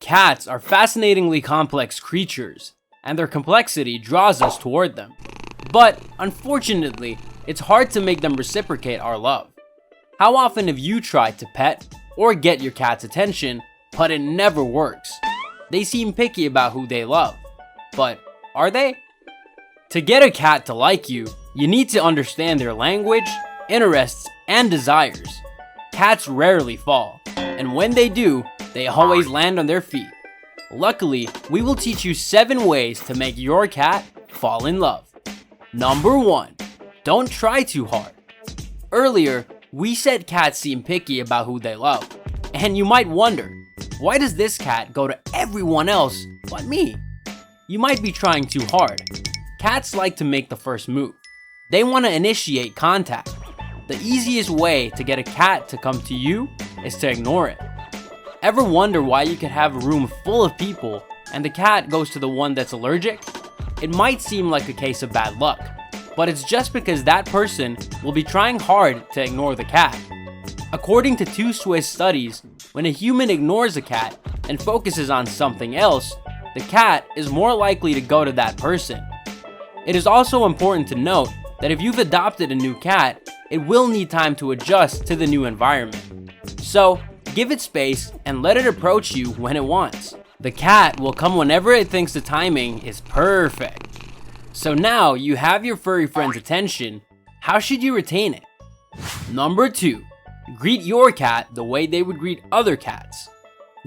Cats are fascinatingly complex creatures, and their complexity draws us toward them. But, unfortunately, it's hard to make them reciprocate our love. How often have you tried to pet or get your cat's attention, but it never works? They seem picky about who they love. But are they? To get a cat to like you, you need to understand their language, interests, and desires. Cats rarely fall, and when they do, they always land on their feet. Luckily, we will teach you 7 ways to make your cat fall in love. Number 1. Don't try too hard. Earlier, we said cats seem picky about who they love. And you might wonder, why does this cat go to everyone else but me? You might be trying too hard. Cats like to make the first move. They want to initiate contact. The easiest way to get a cat to come to you is to ignore it. Ever wonder why you could have a room full of people and the cat goes to the one that's allergic? It might seem like a case of bad luck, but it's just because that person will be trying hard to ignore the cat. According to 2 Swiss studies, when a human ignores a cat and focuses on something else, the cat is more likely to go to that person. It is also important to note that if you've adopted a new cat, it will need time to adjust to the new environment. So, give it space and let it approach you when it wants. The cat will come whenever it thinks the timing is perfect. So now you have your furry friend's attention, how should you retain it? Number 2. Greet your cat the way they would greet other cats.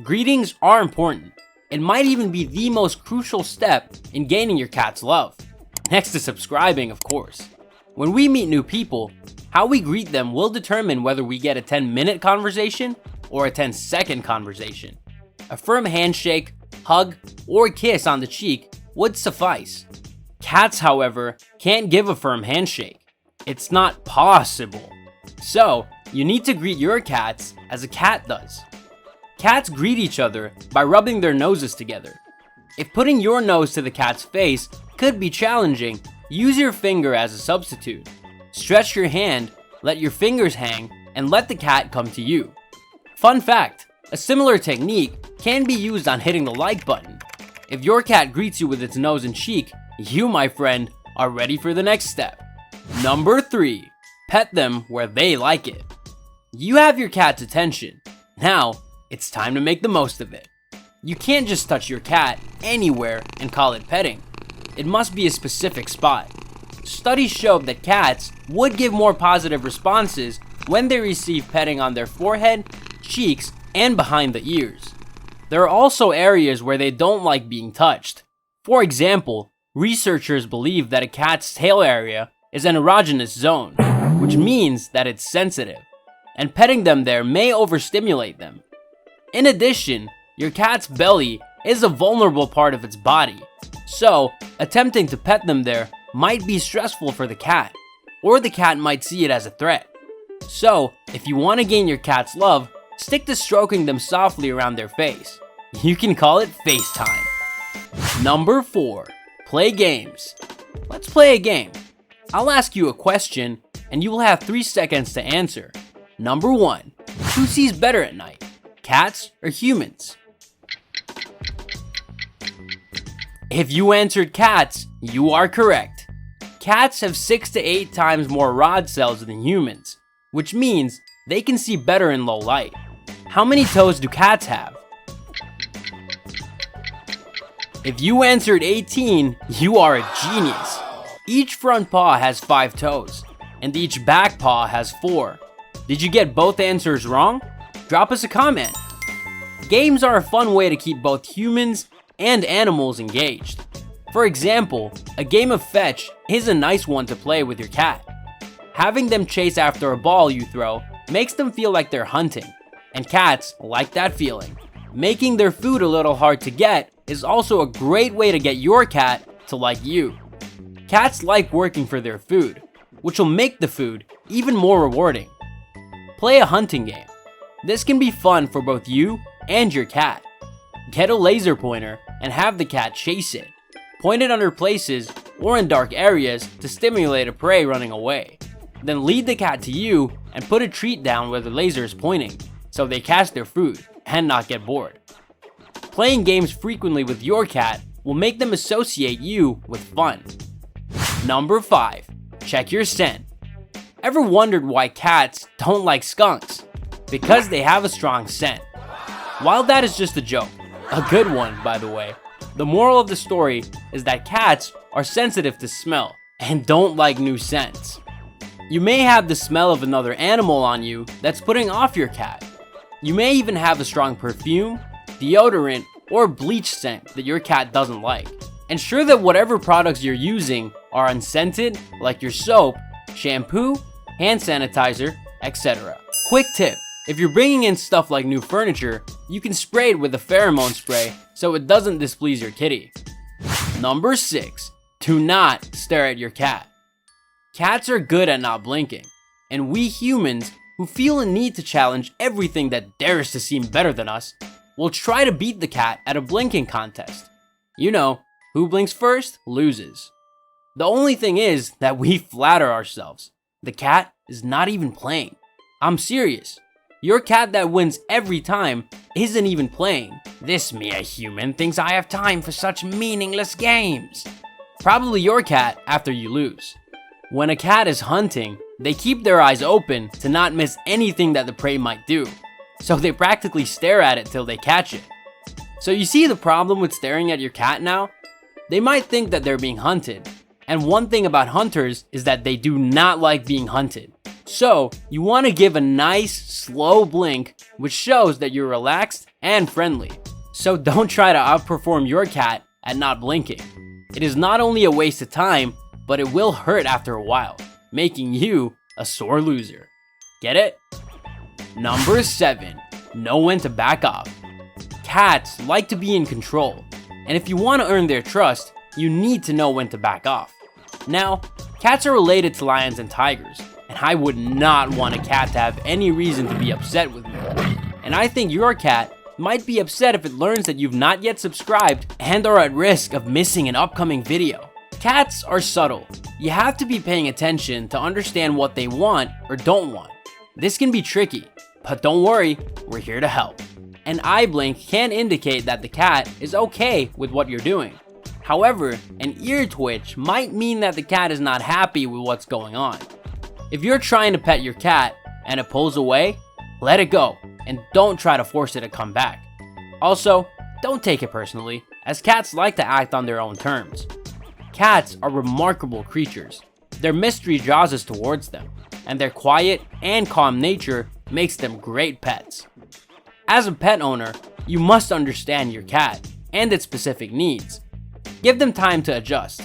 Greetings are important. It might even be the most crucial step in gaining your cat's love. Next to subscribing, of course. When we meet new people, how we greet them will determine whether we get a 10-minute conversation or a 10-second conversation. A firm handshake, hug, or kiss on the cheek would suffice. Cats, however, can't give a firm handshake. It's not possible. So, you need to greet your cats as a cat does. Cats greet each other by rubbing their noses together. If putting your nose to the cat's face could be challenging, use your finger as a substitute. Stretch your hand, let your fingers hang, and let the cat come to you. Fun fact, a similar technique can be used on hitting the like button. If your cat greets you with its nose and cheek, you, my friend, are ready for the next step. Number 3. Pet them where they like it. You have your cat's attention. Now, it's time to make the most of it. You can't just touch your cat anywhere and call it petting. It must be a specific spot. Studies show that cats would give more positive responses when they receive petting on their forehead, cheeks, and behind the ears. There are also areas where they don't like being touched. For example, researchers believe that a cat's tail area is an erogenous zone, which means that it's sensitive, and petting them there may overstimulate them. In addition, your cat's belly is a vulnerable part of its body, so attempting to pet them there might be stressful for the cat, or the cat might see it as a threat. So, if you want to gain your cat's love, stick to stroking them softly around their face. You can call it FaceTime. Number 4. Play games. Let's play a game. I'll ask you a question, and you will have 3 seconds to answer. Number 1. Who sees better at night? Cats or humans? If you answered cats, you are correct. Cats have 6 to 8 times more rod cells than humans, which means they can see better in low light. How many toes do cats have? If you answered 18, you are a genius. Each front paw has 5 toes, and each back paw has 4. Did you get both answers wrong? Drop us a comment. Games are a fun way to keep both humans and animals engaged. For example, a game of fetch is a nice one to play with your cat. Having them chase after a ball you throw makes them feel like they're hunting, and cats like that feeling. Making their food a little hard to get is also a great way to get your cat to like you. Cats like working for their food, which will make the food even more rewarding. Play a hunting game. This can be fun for both you and your cat. Get a laser pointer and have the cat chase it. Point it under places or in dark areas to stimulate a prey running away. Then lead the cat to you and put a treat down where the laser is pointing, so they catch their food and not get bored. playing games frequently with your cat will make them associate you with fun. Number 5. Check your scent. Ever wondered why cats don't like skunks? Because they have a strong scent. While that is just a joke, a good one by the way, the moral of the story is that cats are sensitive to smell and don't like new scents. You may have the smell of another animal on you that's putting off your cat. You may even have a strong perfume, deodorant, or bleach scent that your cat doesn't like. Ensure that whatever products you're using are unscented, like your soap, shampoo, hand sanitizer, etc. Quick tip, if you're bringing in stuff like new furniture, you can spray it with a pheromone spray so it doesn't displease your kitty. Number 6. Do not stare at your cat. Cats are good at not blinking, and we humans who feel a need to challenge everything that dares to seem better than us will try to beat the cat at a blinking contest. You know, who blinks first loses. The only thing is that we flatter ourselves. The cat is not even playing. I'm serious. Your cat that wins every time isn't even playing. This mere human thinks I have time for such meaningless games. Probably your cat after you lose. When a cat is hunting, they keep their eyes open to not miss anything that the prey might do. So they practically stare at it till they catch it. So you see the problem with staring at your cat now? They might think that they're being hunted. And one thing about hunters is that they do not like being hunted. So you want to give a nice, slow blink, which shows that you're relaxed and friendly. So don't try to outperform your cat at not blinking. It is not only a waste of time, but it will hurt after a while, making you a sore loser. Get it? Number 7. Know when to back off. Cats like to be in control, and if you want to earn their trust, you need to know when to back off. Now, cats are related to lions and tigers, and I would not want a cat to have any reason to be upset with me. And I think your cat might be upset if it learns that you've not yet subscribed and are at risk of missing an upcoming video. Cats are subtle. You have to be paying attention to understand what they want or don't want. This can be tricky, but don't worry, we're here to help. An eye blink can indicate that the cat is okay with what you're doing. However, an ear twitch might mean that the cat is not happy with what's going on. If you're trying to pet your cat and it pulls away, let it go and don't try to force it to come back. Also, don't take it personally, as cats like to act on their own terms. Cats are remarkable creatures. Their mystery draws us towards them, and their quiet and calm nature makes them great pets. As a pet owner, you must understand your cat and its specific needs. Give them time to adjust.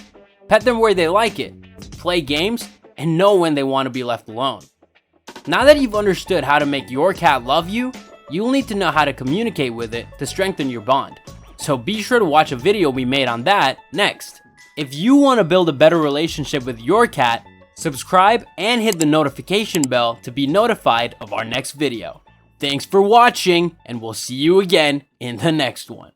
Pet them where they like it, play games, and know when they want to be left alone. Now that you've understood how to make your cat love you, you'll need to know how to communicate with it to strengthen your bond. So be sure to watch a video we made on that next. If you want to build a better relationship with your cat, subscribe and hit the notification bell to be notified of our next video. Thanks for watching, and we'll see you again in the next one.